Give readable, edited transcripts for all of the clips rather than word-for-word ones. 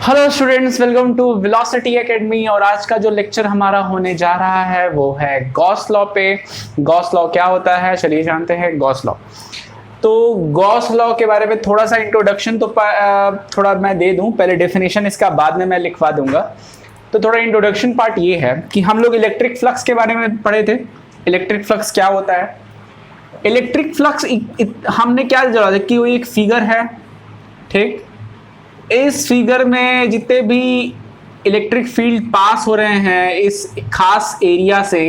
Hello students, welcome to velocity academy. और आज का जो लेक्चर हमारा होने जा रहा है वो है गॉस लॉ पे। गॉस लॉ क्या होता है, चलिए जानते हैं गॉस लॉ। तो गॉस लॉ के बारे में थोड़ा सा इंट्रोडक्शन तो थोड़ा मैं दे दूं, पहले डेफिनेशन इसका बाद में मैं लिखवा दूंगा। तो थोड़ा इंट्रोडक्शन पार्ट ये है कि हम लोग इलेक्ट्रिक फ्लक्स के बारे में पढ़े थे। इलेक्ट्रिक फ्लक्स क्या होता है? इलेक्ट्रिक फ्लक्स हमने क्या जाना कि वो एक फिगर है, ठीक। इस फिगर में जितने भी इलेक्ट्रिक फील्ड पास हो रहे हैं इस खास एरिया से,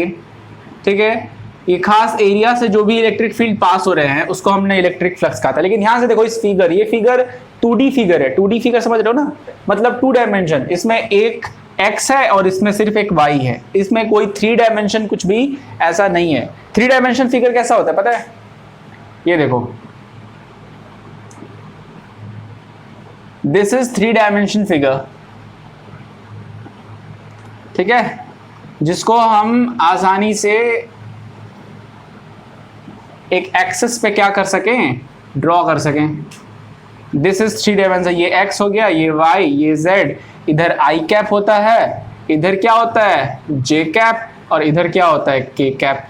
ठीक है, ये खास एरिया से जो भी इलेक्ट्रिक फील्ड पास हो रहे हैं उसको हमने इलेक्ट्रिक फ्लक्स कहा था। लेकिन यहां से देखो इस फिगर, ये फिगर 2D फिगर है। 2D फिगर समझ रहे हो ना, मतलब 2 डायमेंशन। इसमें एक x है और इसमें सिर्फ एक y है, इसमें कोई 3 डायमेंशन कुछ भी ऐसा नहीं है। 3 डायमेंशन फिगर कैसा होता है पता है? ये देखो, दिस इज 3 डायमेंशन फिगर, ठीक है, जिसको हम आसानी से एक एक्सिस पे क्या कर सकें, ड्रॉ कर सकें। दिस इज 3 डायमेंशन, ये x हो गया, ये y, ये z, इधर i कैप होता है, इधर क्या होता है j कैप, और इधर क्या होता है k कैप।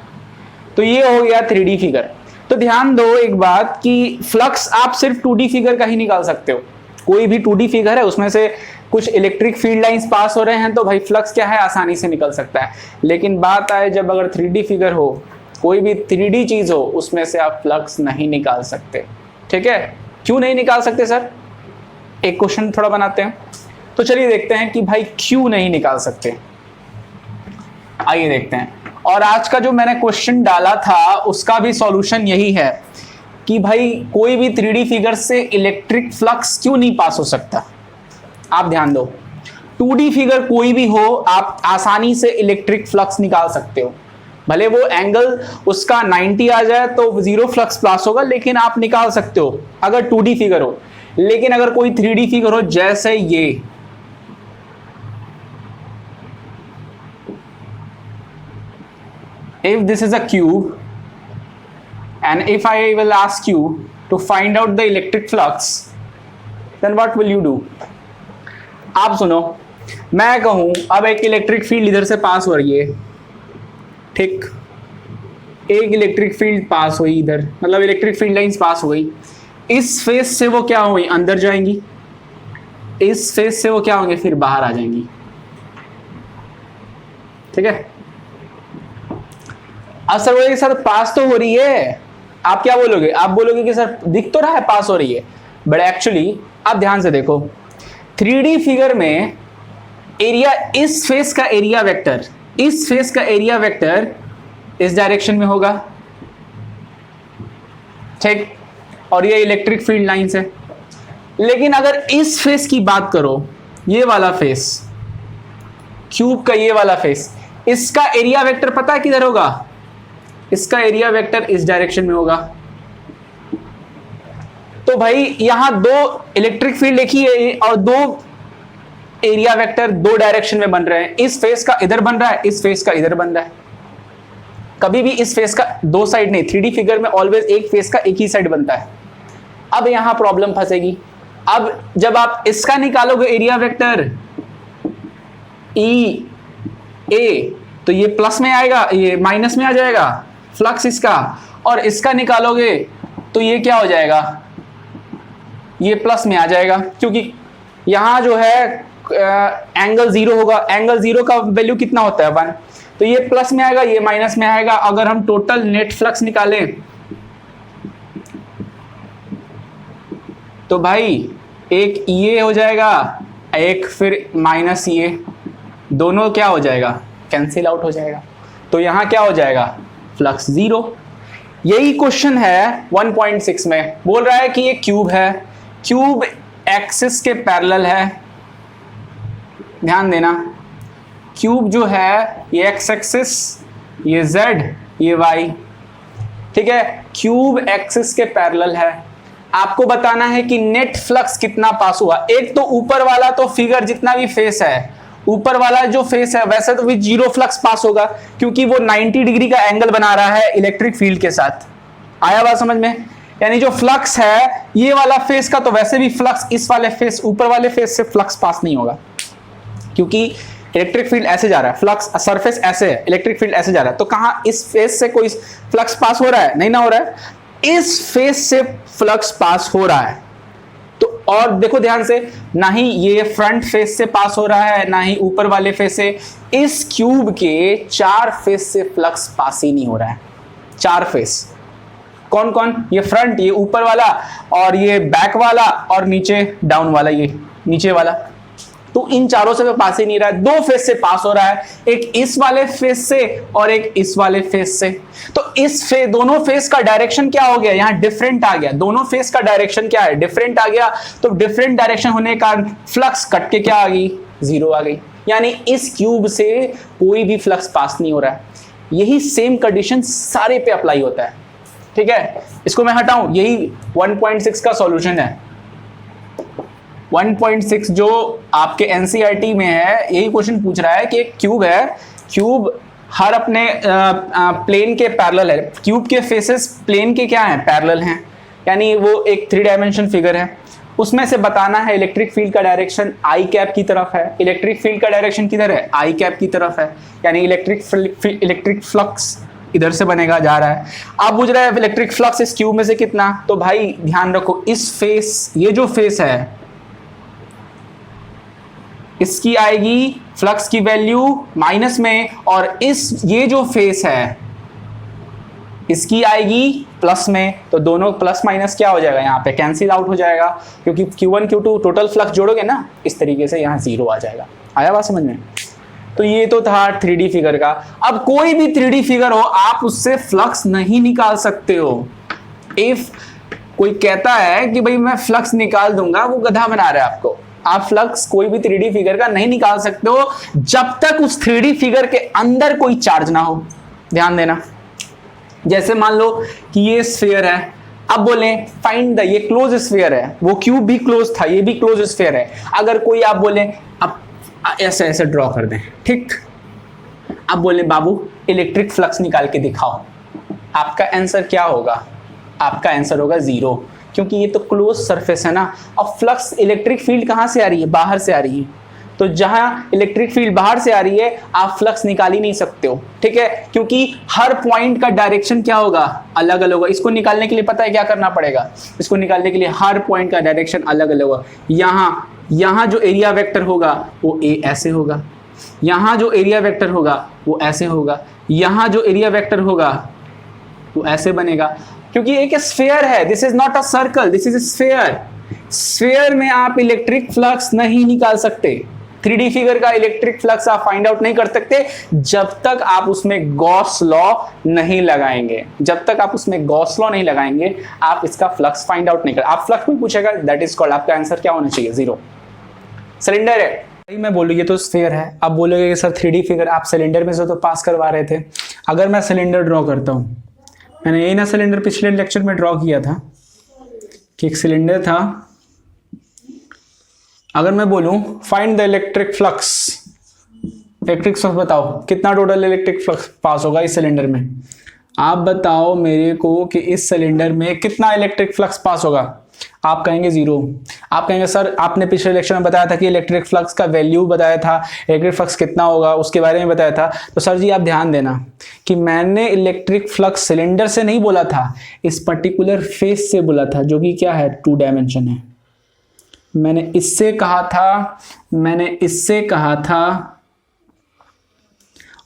तो ये हो गया 3D फिगर। तो ध्यान दो एक बात कि फ्लक्स आप सिर्फ 2D फिगर का ही निकाल सकते हो। कोई भी 2D फिगर है उसमें से कुछ इलेक्ट्रिक फील्ड लाइंस पास हो रहे हैं तो भाई फ्लक्स क्या है, आसानी से निकल सकता है। लेकिन बात आए जब अगर 3D फिगर हो, कोई भी 3D चीज हो, उसमें से आप फ्लक्स नहीं निकाल सकते, ठीक है। क्यों नहीं निकाल सकते सर? एक क्वेश्चन थोड़ा बनाते हैं। तो चलिए देखते हैं कि भाई क्यों नहीं निकाल सकते। आइए देखते हैं। और आज का जो मैंने क्वेश्चन डाला था उसका भी सॉल्यूशन यही है कि भाई कोई भी 3D फिगर से इलेक्ट्रिक फ्लक्स क्यों नहीं पास हो सकता। आप ध्यान दो, 2D फिगर कोई भी हो आप आसानी से इलेक्ट्रिक फ्लक्स निकाल सकते हो। भले वो एंगल उसका 90 आ जाए तो 0 फ्लक्स पास होगा, लेकिन आप निकाल सकते हो अगर 2D फिगर हो। लेकिन अगर कोई 3D फिगर हो, जैसे ये, if this is a cube and if I will ask you to find out the electric flux, then what will you do? आप सुनो, मैं कहूं अब एक इलेक्ट्रिक फील्ड इधर से पास हो रही है, ठीक, एक इलेक्ट्रिक फील्ड पास हुई इधर, मतलब इलेक्ट्रिक फील्ड लाइंस पास हो गई। इस फेस से वो क्या हुई, अंदर जाएंगी, इस फेस से वो क्या होंगे, फिर बाहर आ जाएंगी, ठीक है। अब सर बोलेंगे सर पास तो हो रही है, आप क्या बोलोगे? आप बोलोगे कि सर दिख तो रहा है पास हो रही है, बट एक्चुअली आप ध्यान से देखो 3D फिगर में एरिया, इस फेस का एरिया वेक्टर, इस फेस का एरिया वेक्टर इस डायरेक्शन में होगा, ठीक, और ये इलेक्ट्रिक फील्ड लाइंस है। लेकिन अगर इस फेस की बात करो, ये वाला फेस, क्यूब का ये वाला फेस, इसका एरिया वेक्टर पता है किधर होगा? इसका एरिया वेक्टर इस डायरेक्शन में होगा। तो भाई यहां 2 इलेक्ट्रिक फील्ड एक ही है और 2 एरिया वेक्टर 2 डायरेक्शन में बन रहे हैं। इस फेस का इधर बन रहा है, इस फेस का इधर बन रहा है। कभी भी इस फेस का 2 साइड नहीं, 3D फिगर में ऑलवेज एक फेस का एक ही साइड बनता है। अब यहां प्रॉब्लम फंसेगी। अब जब आप इसका निकालोगे एरिया वेक्टर ई ए, तो ये प्लस में आएगा, ये माइनस में आ जाएगा फ्लक्स इसका, और इसका निकालोगे तो ये क्या हो जाएगा, ये प्लस में आ जाएगा, क्योंकि यहां जो है एंगल 0 होगा। एंगल 0 का वैल्यू कितना होता है 1, तो ये प्लस में आएगा, ये माइनस में आएगा। अगर हम टोटल नेट फ्लक्स निकालें तो भाई एक ये हो जाएगा, एक फिर माइनस ये, दोनों क्या हो जाएगा, कैंसिल आउट हो जाएगा। तो यहां क्या हो जाएगा, फ्लक्स 0। यही क्वेश्चन है 1.6 में, बोल रहा है कि ये क्यूब है, क्यूब एक्सिस के पैरेलल है। ध्यान देना, क्यूब जो है ये एक्स एक्सिस, ये जेड, ये वाई, ठीक है, क्यूब एक्सिस के पैरेलल है। आपको बताना है कि नेट फ्लक्स कितना पास हुआ। एक तो ऊपर वाला तो फिगर जितना भी फेस है, ऊपर वाला जो फेस है वैसे तो भी 0 फ्लक्स पास होगा, क्योंकि वो 90 डिग्री का एंगल बना रहा है इलेक्ट्रिक फील्ड के साथ। आया बात समझ में? यानी जो फ्लक्स है ये वाला फेस का तो वैसे भी फ्लक्स, इस वाले फेस, ऊपर वाले फेस से फ्लक्स पास नहीं होगा, क्योंकि इलेक्ट्रिक फील्ड ऐसे जा रहा है, फ्लक्स सरफेस ऐसे है, इलेक्ट्रिक फील्ड ऐसे जा रहा है, तो कहां इस फेस से कोई फ्लक्स पास हो रहा है? नहीं ना हो रहा है। इस फेस से फ्लक्स पास हो रहा है। तो और देखो ध्यान से, ना ही ये फ्रंट फेस से पास हो रहा है, ना ही ऊपर वाले फेस से। इस क्यूब के 4 फेस से फ्लक्स पास ही नहीं हो रहा है। 4 फेस कौन कौन? ये फ्रंट, ये ऊपर वाला, और ये बैक वाला, और नीचे डाउन वाला, ये नीचे वाला। तो इन चारों से तो पास ही नहीं रहा है। 2 फेस से पास हो रहा है, एक इस वाले फेस से और एक इस वाले फेस से। तो इस दोनों फेस का डायरेक्शन क्या हो गया? यहां डिफरेंट आ गया। दोनों फेस का डायरेक्शन क्या है? डिफरेंट आ गया। तो डिफरेंट डायरेक्शन होने के कारण फ्लक्स कट के क्या आ गई? 0 आ गई। यानी इस क्यूब से कोई भी फ्लक्स पास नहीं हो रहा है। यही सेम कंडीशन सारे पे अप्लाई होता है। ठीक है, इसको मैं हटाऊं, यही 1.6 का सॉल्यूशन है। 1.6 जो आपके एनसीईआरटी में है, यही क्वेश्चन पूछ रहा है कि एक क्यूब है, क्यूब हर अपने प्लेन के पैरेलल है। क्यूब के फेसेस प्लेन के क्या हैं? पैरेलल हैं, यानी वो एक 3 डायमेंशन फिगर है। उसमें से बताना है इलेक्ट्रिक फील्ड का डायरेक्शन आई कैप की तरफ है। इलेक्ट्रिक फील्ड का डायरेक्शन किधर है? आई कैप की तरफ है, यानी इलेक्ट्रिक फ्लक्स इधर से बनेगा, जा रहा है। आप पूछ रहे हैं इलेक्ट्रिक फ्लक्स इस क्यूब में से कितना? तो भाई ध्यान रखो, इस फेस, ये जो फेस है इसकी आएगी फ्लक्स की वैल्यू माइनस में, और ये जो फेस है इसकी आएगी प्लस में। तो दोनों प्लस माइनस क्या हो जाएगा? यहाँ पे कैंसिल आउट हो जाएगा, क्योंकि Q1 Q2 टोटल फ्लक्स जोड़ोगे ना, इस तरीके से यहाँ 0 आ जाएगा। आया बात समझ में? तो ये तो था 3D फिगर का। अब कोई भी 3D फिगर हो, आप उससे फ्लक्स नहीं निकाल सकते हो। इफ कोई कहता है कि भाई मैं फ्लक्स निकाल दूंगा, वो गधा बना रहा है आपको। आप फ्लक्स कोई भी 3D फिगर का नहीं निकाल सकते हो जब तक उस 3D फिगर के अंदर कोई चार्ज ना हो। ध्यान देना, जैसे मान लो कि ये स्फीयर है, अब बोले फाइंड द, ये क्लोज स्फीयर है, वो क्यूब भी क्लोज था, ये भी क्लोज स्फीयर है। अगर कोई आप बोले अब ऐसे ऐसे ड्रॉ कर दें, ठीक, अब बोले बाबू इलेक्ट्रिक फ्लक्स निकाल के दिखाओ, आपका आंसर क्या होगा? आपका आंसर होगा 0, क्योंकि ये तो क्लोज सरफेस है ना। और फ्लक्स, इलेक्ट्रिक फील्ड कहां से आ रही है? बाहर से आ रही है। तो जहां इलेक्ट्रिक फील्ड बाहर से आ रही है, आप फ्लक्स निकाल ही नहीं सकते हो। ठीक है, क्योंकि हर पॉइंट का डायरेक्शन क्या होगा? अलग अलग होगा। इसको निकालने के लिए पता है क्या करना पड़ेगा? इसको निकालने के लिए हर पॉइंट का डायरेक्शन अलग अलग होगा। यहां जो एरिया वेक्टर होगा वो ऐसे होगा, यहां जो एरिया वेक्टर होगा वो ऐसे होगा, यहां जो एरिया वेक्टर होगा वो ऐसे बनेगा, क्योंकि एक स्फीयर है। This is not a circle, this is a sphere. Sphere में आप इलेक्ट्रिक फ्लक्स नहीं निकाल सकते। 3D फिगर का इलेक्ट्रिक फ्लक्स आप फाइंड आउट नहीं कर सकते जब तक आप उसमें गॉस लॉ नहीं लगाएंगे। जब तक आप उसमें गॉस लॉ नहीं लगाएंगे, आप इसका फ्लक्स फाइंड आउट नहीं कर। आप फ्लक्स में पूछेगा, दैट इज कॉल्ड, आपका आंसर क्या होना चाहिए? 0। सिलेंडर है, मैं बोलूँ ये तो स्फीयर है। आप बोलोगे कि सर 3D फिगर आप सिलेंडर में से तो पास करवा रहे थे। अगर मैं सिलेंडर ड्रॉ करता हूं, मैंने यही ना सिलेंडर पिछले लेक्चर में ड्रॉ किया था कि एक सिलेंडर था। अगर मैं बोलूं find the electric flux, electric flux बताओ कितना टोटल इलेक्ट्रिक फ्लक्स पास होगा इस सिलेंडर में। आप बताओ मेरे को कि इस सिलेंडर में कितना इलेक्ट्रिक फ्लक्स पास होगा। आप कहेंगे 0। आप कहेंगे सर आपने पिछले लेक्चर में बताया था कि इलेक्ट्रिक फ्लक्स का वैल्यू बताया था, इलेक्ट्रिक फ्लक्स कितना होगा उसके बारे में बताया था। तो सर जी आप ध्यान देना कि मैंने इलेक्ट्रिक फ्लक्स सिलेंडर से नहीं बोला था, इस पर्टिकुलर फेस से बोला था, जो कि क्या है? 2 डायमेंशन है। मैंने इससे कहा था, मैंने इससे कहा था,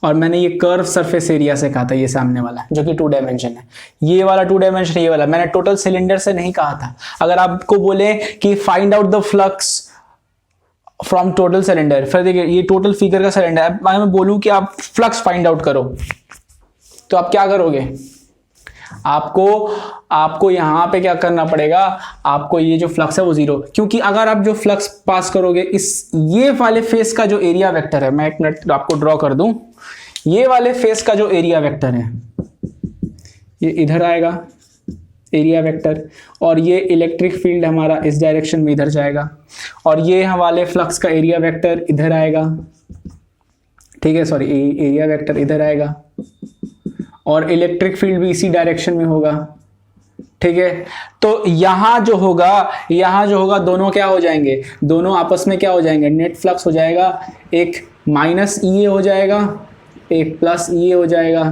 और मैंने ये कर्व सरफेस एरिया से कहा था, ये सामने वाला जो कि 2 डायमेंशन है। ये वाला 2 डायमेंशन, ये वाला। मैंने टोटल सिलेंडर से नहीं कहा था। अगर आपको बोले कि find out the flux from total cylinder, फिर देखिए ये टोटल फिगर का सिलेंडर है, मैं बोलूं कि आप फ्लक्स फाइंड आउट करो, तो आप क्या करोगे? आपको यहां पे क्या करना पड़ेगा? आपको ये जो फ्लक्स है वो 0, क्योंकि अगर आप जो फ्लक्स पास करोगे इस ये वाले फेस का जो एरिया वेक्टर है, मैं एक मिनट आपको ड्रॉ कर दूं, ये वाले फेस का जो एरिया वेक्टर है ये इधर आएगा एरिया वेक्टर, और ये इलेक्ट्रिक फील्ड हमारा इस डायरेक्शन में इधर जाएगा, और ये हमारे फ्लक्स का एरिया वेक्टर इधर आएगा। ठीक है, सॉरी, एरिया वेक्टर इधर आएगा, और इलेक्ट्रिक फील्ड भी इसी डायरेक्शन में होगा। ठीक है, तो यहां जो होगा दोनों क्या हो जाएंगे, दोनों आपस में क्या हो जाएंगे, नेट फ्लक्स हो जाएगा, एक माइनस ई हो जाएगा, एक प्लस ई हो जाएगा।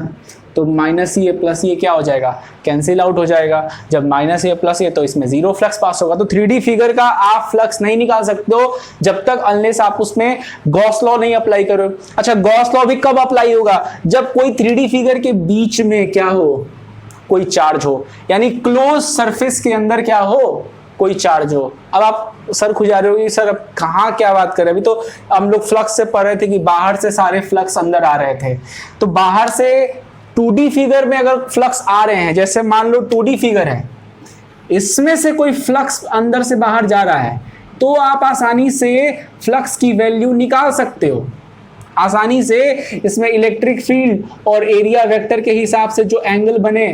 तो माइनस ये प्लस ये क्या हो जाएगा, कैंसिल आउट हो जाएगा। जब माइनस ये प्लस ये तो इसमें जीरो फ्लक्स पास होगा। तो 3D फिगर का आप फ्लक्स नहीं निकाल सकते हो जब तक अनलेस आप उसमें गॉस लॉ नहीं अप्लाई करो। अच्छा, गॉस लॉ भी कब अप्लाई होगा, जब कोई 3D फिगर के बीच में क्या हो, कोई चार्ज हो, यानी क्लोज सरफेस के अंदर क्या हो, कोई चार्ज हो। अब आप सर खुजा रहे हो कि सर अब कहाँ क्या बात कर रहे हैं, अभी तो हम लोग फ्लक्स से पढ़ रहे थे कि बाहर से सारे फ्लक्स अंदर आ रहे थे। तो बाहर से 2D फिगर में अगर फ्लक्स आ रहे हैं, जैसे मान लो 2D फिगर है, इसमें से कोई फ्लक्स अंदर से बाहर जा रहा है, तो आप आसानी से फ्लक्स की वैल्यू निकाल सकते हो। आसानी से इसमें इलेक्ट्रिक फील्ड और एरिया वेक्टर के हिसाब से जो एंगल बने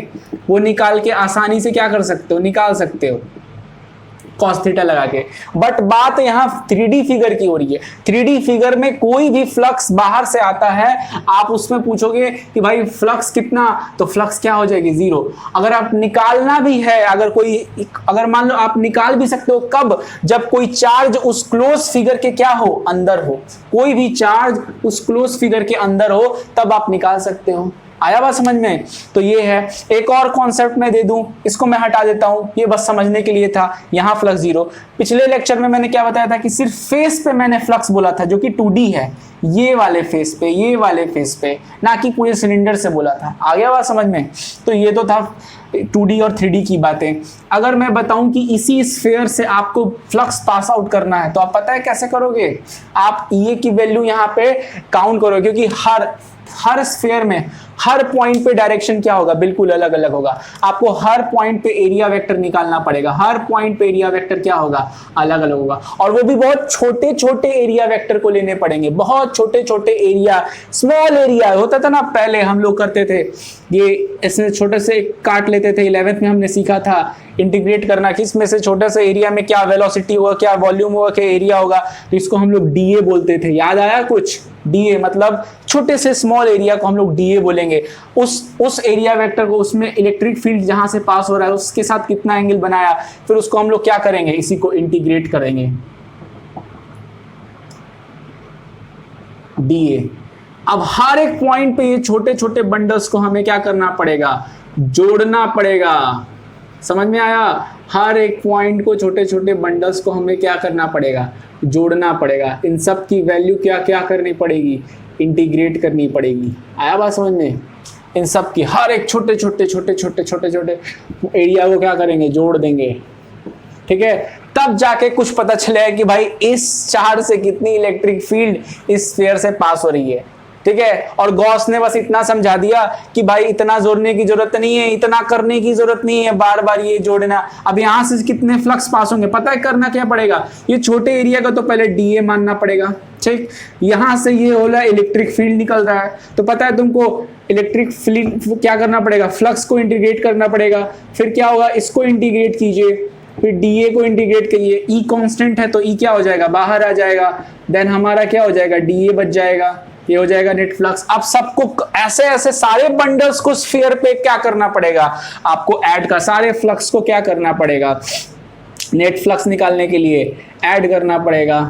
वो निकाल के आसानी से क्या कर सकते हो, निकाल सकते हो cos थीटा लगा के। बट बात यहाँ 3D फिगर की हो रही है। 3D फिगर में कोई भी फ्लक्स बाहर से आता है, आप उसमें पूछोगे कि भाई फ्लक्स कितना, तो फ्लक्स क्या हो जाएगी, जीरो। अगर आप निकालना भी है, अगर मान लो आप निकाल भी सकते हो, कब, जब कोई चार्ज उस क्लोज फिगर के क्या हो, अंदर हो। कोई भी चार्ज उस क्लोज फिगर के अंदर हो तब आप निकाल सकते हो। आया बात समझ में। तो ये है। एक और कॉन्सेप्ट मैं दे दूं, इसको मैं हटा देता हूं, ये बस समझने के लिए था। यहां फ्लक्स जीरो, पिछले लेक्चर में मैंने क्या बताया था कि सिर्फ फेस पे मैंने फ्लक्स बोला था, जो कि 2D है, ये वाले फेस पे, ये वाले फेस पे, ना कि पूरे सिलेंडर से बोला था। आ गया बात समझ में। तो ये तो था 2D और 3D की बातें। अगर मैं बताऊं कि इसी स्फीयर से आपको फ्लक्स पास आउट करना है, तो आप पता है कैसे करोगे, आप ये की वैल्यू यहाँ पे काउंट करोगे, क्योंकि हर स्फीयर में हर पॉइंट पे डायरेक्शन क्या होगा, बिल्कुल अलग अलग होगा। आपको हर पॉइंट पे एरिया वेक्टर निकालना पड़ेगा, हर पॉइंट पे एरिया वेक्टर क्या होगा, अलग अलग होगा। और वो भी बहुत छोटे छोटे एरिया वेक्टर को लेने पड़ेंगे, बहुत छोटे छोटे एरिया, स्मॉल एरिया होता था ना पहले हम लोग करते थे, ये इसमें छोटे से काट लेते थे। 11th में हमने सीखा था इंटीग्रेट करना कि इसमें से छोटे से एरिया में क्या वेलोसिटी होगा, क्या वॉल्यूम होगा, क्या एरिया होगा। तो इसको हम लोग डीए बोलते थे। याद आया कुछ, डीए मतलब छोटे से स्मॉल एरिया को हम लोग डीए बोलेंगे। उस एरिया वेक्टर को, उसमें इलेक्ट्रिक फील्ड जहां से पास हो रहा है उसके साथ कितना एंगल बनाया, फिर उसको हम लोग क्या करेंगे, इसी को इंटीग्रेट करेंगे, डीए। अब हर एक पॉइंट पे ये छोटे छोटे बंडल्स को हमें क्या करना पड़ेगा, जोड़ना पड़ेगा। समझ में आया। हर एक पॉइंट को, छोटे छोटे बंडल्स को हमें क्या करना पड़ेगा, जोड़ना पड़ेगा। इन सब की वैल्यू क्या क्या करनी पड़ेगी, इंटीग्रेट करनी पड़ेगी। आया बात समझ में। इन सब की हर एक छोटे छोटे छोटे छोटे छोटे छोटे एरिया को क्या करेंगे, जोड़ देंगे। ठीक है, तब जाके कुछ पता चलेगा कि भाई इस चार्ज से कितनी इलेक्ट्रिक फील्ड इस स्फीयर से पास हो रही है। ठीक है, और गॉस ने बस इतना समझा दिया कि भाई इतना जोड़ने की जरूरत नहीं है, इतना करने की जरूरत नहीं है, बार बार ये जोड़ना। अब यहां से कितने फ्लक्स पास होंगे पता है, करना क्या पड़ेगा, ये छोटे एरिया का तो पहले डीए मानना पड़ेगा। ठीक, यहां से ये होला इलेक्ट्रिक फील्ड निकल रहा है, तो पता है तुमको इलेक्ट्रिक फील्ड क्या करना पड़ेगा, फ्लक्स को इंटीग्रेट करना पड़ेगा। फिर क्या होगा, इसको इंटीग्रेट कीजिए, फिर डीए को इंटीग्रेट करिए। ई कांस्टेंट है तो ई क्या हो जाएगा, बाहर आ जाएगा। देन हमारा क्या हो जाएगा, डीए बच जाएगा, ये हो जाएगा नेट फ्लक्स। अब सबको ऐसे ऐसे सारे बंडल्स को स्फीयर पे क्या करना पड़ेगा, आपको ऐड का, सारे फ्लक्स को क्या करना पड़ेगा, नेट फ्लक्स निकालने के लिए ऐड करना पड़ेगा।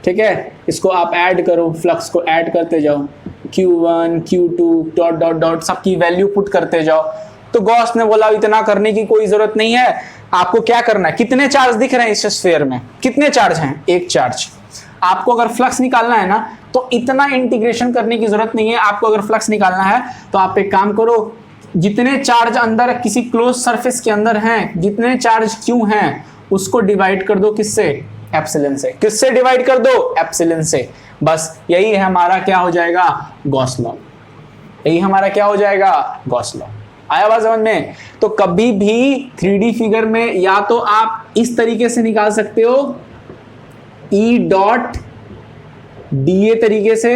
ठीक है, इसको आप ऐड करो, फ्लक्स को ऐड करते जाओ, Q1 Q2 dot dot dot सबकी वैल्यू पुट करते जाओ। तो गॉस ने बोला इतना करने की कोई जरूरत नहीं है, आपको क्या करना है, कितने चार्ज दिख रहे हैं इस स्फीयर में, कितने चार्ज हैं, एक चार्ज। आपको अगर फ्लक्स निकालना है ना तो इतना इंटीग्रेशन करने की जरूरत नहीं है। आपको अगर फ्लक्स निकालना है तो आप एक काम करो, जितने चार्ज अंदर किसी क्लोज सरफेस के अंदर हैं, जितने चार्ज क्यू हैं, उसको डिवाइड कर दो किससे, एप्सिलॉन से। किससे डिवाइड कर दो, एप्सिलॉन से। बस यही है हमारा क्या हो जाएगा, गॉस लॉ। यही हमारा क्या हो जाएगा, गॉस लॉ। आया बात समझ में। तो कभी भी 3D फिगर में या तो आप इस तरीके से निकाल सकते हो, ई डॉट डीए तरीके से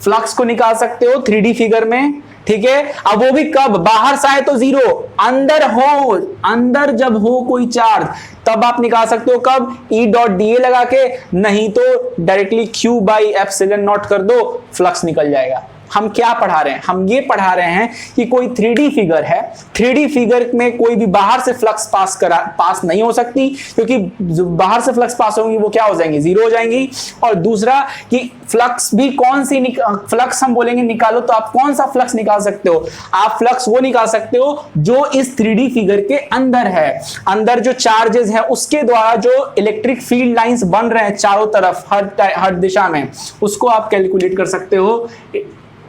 फ्लक्स को निकाल सकते हो 3D फिगर में। ठीक है, अब वो भी कब, बाहर से आए तो जीरो, अंदर जब हो कोई चार्ज तब आप निकाल सकते हो। कब, ई डॉट डीए लगा के, नहीं तो directly Q by epsilon not कर दो, फ्लक्स निकल जाएगा। हम क्या पढ़ा रहे हैं? हम ये पढ़ा रहे हैं कि कोई 3D फिगर है, 3D फिगर में कोई भी बाहर से फ्लक्स पास नहीं हो सकती, क्योंकि जो बाहर से फ्लक्स पास होंगी वो क्या हो जाएंगी? जीरो हो जाएंगी। और दूसरा कि फ्लक्स भी कौन सी फ्लक्स हम बोलेंगे निकालो, तो आप कौन सा फ्लक्स निकाल सकते हो? आप फ्लक्स वो निकाल सकते हो जो इस 3D फिगर के अंदर है। अंदर जो चार्जेस है उसके द्वारा जो इलेक्ट्रिक फील्ड लाइंस बन रहे हैं चारों तरफ हर दिशा में, उसको आप कैलकुलेट कर सकते हो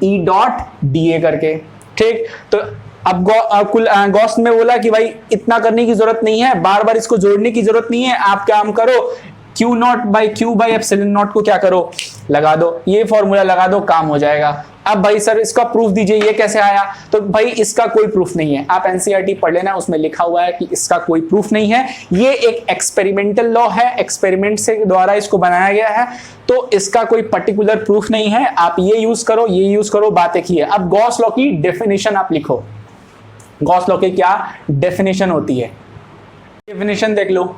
E डॉट DA करके। ठीक, तो अब गॉस में बोला कि भाई इतना करने की जरूरत नहीं है, बार बार इसको जोड़ने की जरूरत नहीं है, आप काम करो Q not by Q by epsilon not को क्या करो, लगा दो, ये फॉर्मूला लगा दो, काम हो जाएगा। अब भाई सर इसका प्रूफ दीजिए, ये कैसे आया? तो भाई इसका कोई प्रूफ नहीं है, आप एनसीईआरटी पढ़ लेना, उसमें लिखा हुआ है कि इसका कोई प्रूफ नहीं है। ये एक एक्सपेरिमेंटल लॉ है, एक्सपेरिमेंट से द्वारा इसको बनाया गया है, तो इसका कोई पर्टिकुलर प्रूफ नहीं है। आप ये यूज करो, ये यूज करो, बात एक ही है। अब गॉस लॉ की डेफिनेशन आप लिखो, गॉस लॉ की क्या डेफिनेशन होती है, डेफिनेशन देख लो।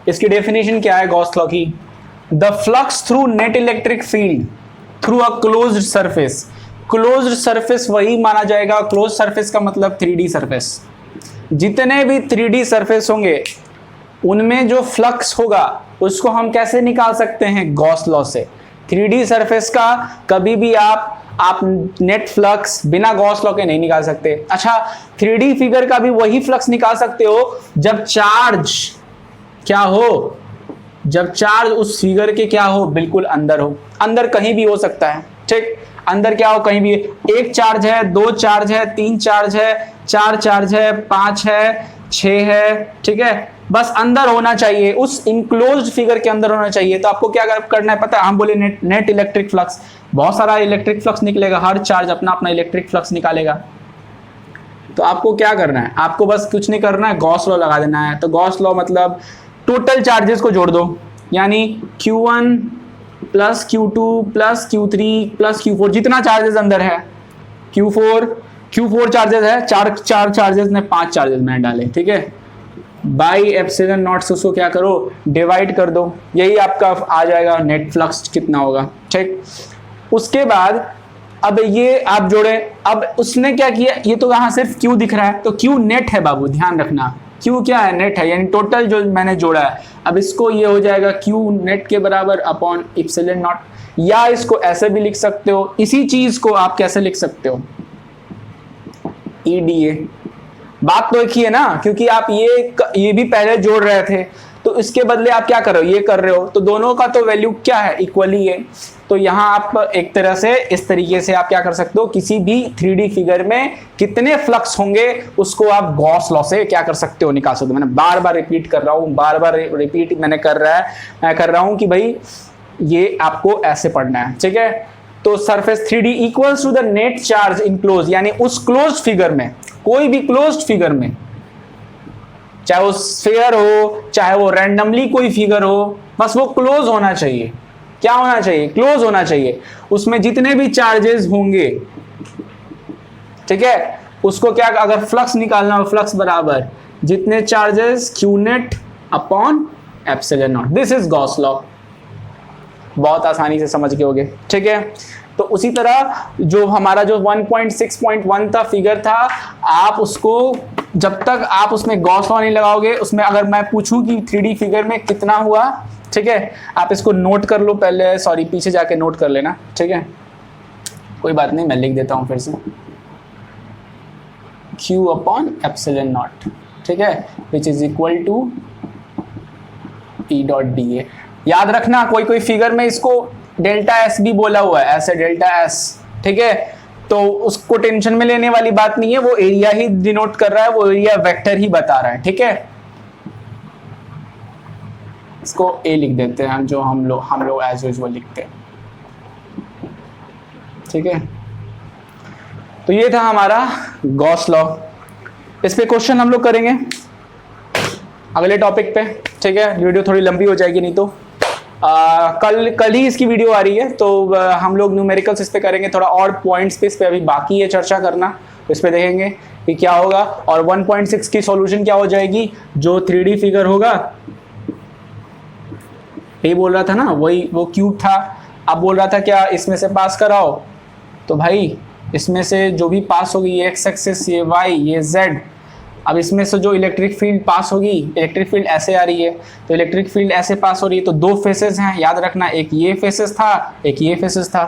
इसकी डेफिनेशन क्या है गॉस लॉ की? The flux through net electric field through a closed surface. Closed surface वही माना जाएगा, क्लोज्ड सरफेस का मतलब 3D सरफेस। जितने भी 3D सरफेस होंगे उनमें जो फ्लक्स होगा उसको हम कैसे निकाल सकते हैं? गॉस लॉ से। 3D सरफेस का कभी भी आप नेट फ्लक्स बिना गॉस लॉ के नहीं निकाल सकते। अच्छा, 3D फिगर का भी वही फ्लक्स निकाल सकते हो जब चार्ज क्या हो, जब चार्ज उस फिगर के क्या हो, बिल्कुल अंदर हो। अंदर कहीं भी हो सकता है, ठीक, अंदर क्या हो, कहीं भी। एक चार्ज है, दो चार्ज है, तीन चार्ज है, चार चार्ज है, 5 है, 6 है, ठीक है, बस अंदर होना चाहिए, उस इनक्लोज्ड फिगर के अंदर होना चाहिए। तो आपको क्या करना है पता है? हम बोले नेट इलेक्ट्रिक फ्लक्स, बहुत सारा इलेक्ट्रिक फ्लक्स निकलेगा, हर चार्ज अपना अपना इलेक्ट्रिक फ्लक्स निकालेगा। तो आपको क्या करना है? आपको बस कुछ नहीं करना है, गॉस लॉ लगा देना है। तो गॉस लॉ मतलब टोटल चार्जेस को जोड़ दो, यानी Q1 plus Q2 plus Q3 plus Q4, जितना चार्जेस अंदर है, Q4 चार्जेस है, चार चार्जेस ने 5 चार्जेस मैंने डाले, ठीक है, बाई एप्सिलॉन नॉट से उसको क्या करो, डिवाइड कर दो, यही आपका आ जाएगा नेट फ्लक्स कितना होगा। ठीक, उसके बाद अब ये आप जोड़े। अब उसने क्या किया, ये तो यहाँ सिर्फ Q दिख रहा है, तो Q नेट है बाबू, ध्यान रखना, Q क्या है? नेट है, यानी टोटल जो मैंने जोड़ा है। अब इसको ये हो जाएगा Q नेट के बराबर अपॉन एप्सिलॉन नॉट, या इसको ऐसे भी लिख सकते हो। इसी चीज को आप कैसे लिख सकते हो? EDA। बात तो एक ही है ना, क्योंकि आप ये भी पहले जोड़ रहे थे, तो इसके बदले आप क्या कर रहे हो, ये कर रहे हो, तो दोनों का तो वैल्यू क्या है, इक्वली है। तो यहाँ आप एक तरह से इस तरीके से आप क्या कर सकते हो, किसी भी 3D फिगर में कितने फ्लक्स होंगे उसको आप गॉस लॉ से क्या कर सकते हो, निकाल सकते हो। मैंने बार बार रिपीट कर रहा हूँ, बार बार रिपीट मैंने कर रहा हूँ कि भाई ये आपको ऐसे पढ़ना है, ठीक है। तो surface 3D equals to the net charge enclose, यानी उस क्लोज्ड फिगर में, कोई भी क्लोज्ड फिगर में, चाहे वो स्फीयर हो, चाहे वो रैंडमली कोई फिगर हो, बस वो क्लोज होना चाहिए। क्या होना चाहिए? क्लोज होना चाहिए। उसमें जितने भी चार्जेस होंगे, ठीक है, उसको क्या, अगर फ्लक्स निकालना हो, फ्लक्स बराबर जितने charges Q net upon epsilon not. This is Gauss law, बहुत आसानी से समझ गए होगे, ठीक है। तो उसी तरह जो हमारा जो 1.6.1 था फिगर था, आप उसको जब तक आप उसमें गॉस लॉ नहीं लगाओगे, उसमें अगर मैं पूछूं कि 3D फिगर में कितना हुआ, ठीक है, आप इसको नोट कर लो पहले, सॉरी पीछे जाके नोट कर लेना, ठीक है, कोई बात नहीं, मैं लिख देता हूं फिर से, Q अपॉन एप्सिलॉन नॉट, ठीक है, which is equal to E dot DA। याद रखना, कोई कोई फिगर में इसको डेल्टा S भी बोला हुआ है, ऐसे डेल्टा S, ठीक है, तो उसको टेंशन में लेने वाली बात नहीं है, वो एरिया ही डिनोट कर रहा है, वो एरिया वेक्टर ही बता रहा है, ठीक है। इसको A लिख देते हैं, जो हम लोग एज यूजुअल लिखते हैं, ठीक है। तो ये था हमारा गॉस लॉ। इस पे क्वेश्चन हम लोग करेंगे अगले टॉपिक पे, ठीक है। वीडियो थोड़ी लंबी हो जाएगी नहीं तो कल ही इसकी वीडियो आ रही है, तो हम लोग न्यूमेरिकल्स इस पे करेंगे, थोड़ा और पॉइंट्स पे इस पे अभी बाकी है चर्चा करना, इस पे देखेंगे कि क्या होगा। और 1.6 की सॉल्यूशन क्या हो जाएगी, जो 3D फिगर होगा, यही बोल रहा था ना, वही वो क्यूब था, अब बोल रहा था क्या इसमें से पास कराओ, तो भाई इसमें से जो भी पास होगी, ये एक्स एक्सिस, ये वाई, ये जेड, अब इसमें से जो इलेक्ट्रिक फील्ड पास होगी, इलेक्ट्रिक फील्ड ऐसे आ रही है, तो इलेक्ट्रिक फील्ड ऐसे पास हो रही है, तो दो फेसेस हैं, याद रखना, एक ये फेसेस था, एक ये फेसेस था,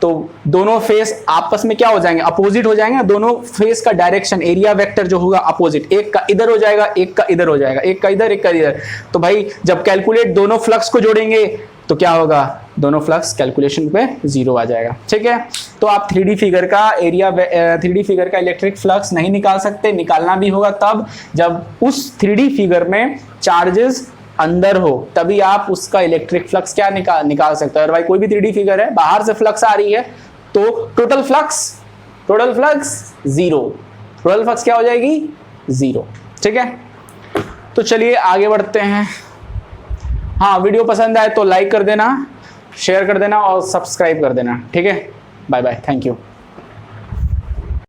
तो दोनों फेस आपस में क्या हो जाएंगे, अपोजिट हो जाएंगे। दोनों फेस का डायरेक्शन, एरिया वेक्टर जो होगा अपोजिट, एक का इधर हो जाएगा, एक का इधर हो जाएगा, एक का इधर, एक का इधर। तो भाई जब कैलकुलेट दोनों फ्लक्स को जोड़ेंगे तो क्या होगा, दोनों फ्लक्स कैलकुलेशन पे 0 आ जाएगा। ठीक है, तो आप 3D फिगर का एरिया, 3D फिगर का इलेक्ट्रिक फ्लक्स नहीं निकाल सकते, निकालना भी होगा तब जब उस 3D फिगर में चार्जेस अंदर हो, तभी आप उसका इलेक्ट्रिक फ्लक्स क्या निकाल सकते हो। और भाई कोई भी 3D फिगर है, बाहर से फ्लक्स आ रही है तो टोटल फ्लक्स 0, टोटल फ्लक्स क्या हो जाएगी, 0। ठीक है, तो चलिए आगे बढ़ते हैं। हाँ, वीडियो पसंद आए तो लाइक कर देना, शेयर कर देना और सब्सक्राइब कर देना। ठीक है, बाय बाय, थैंक यू।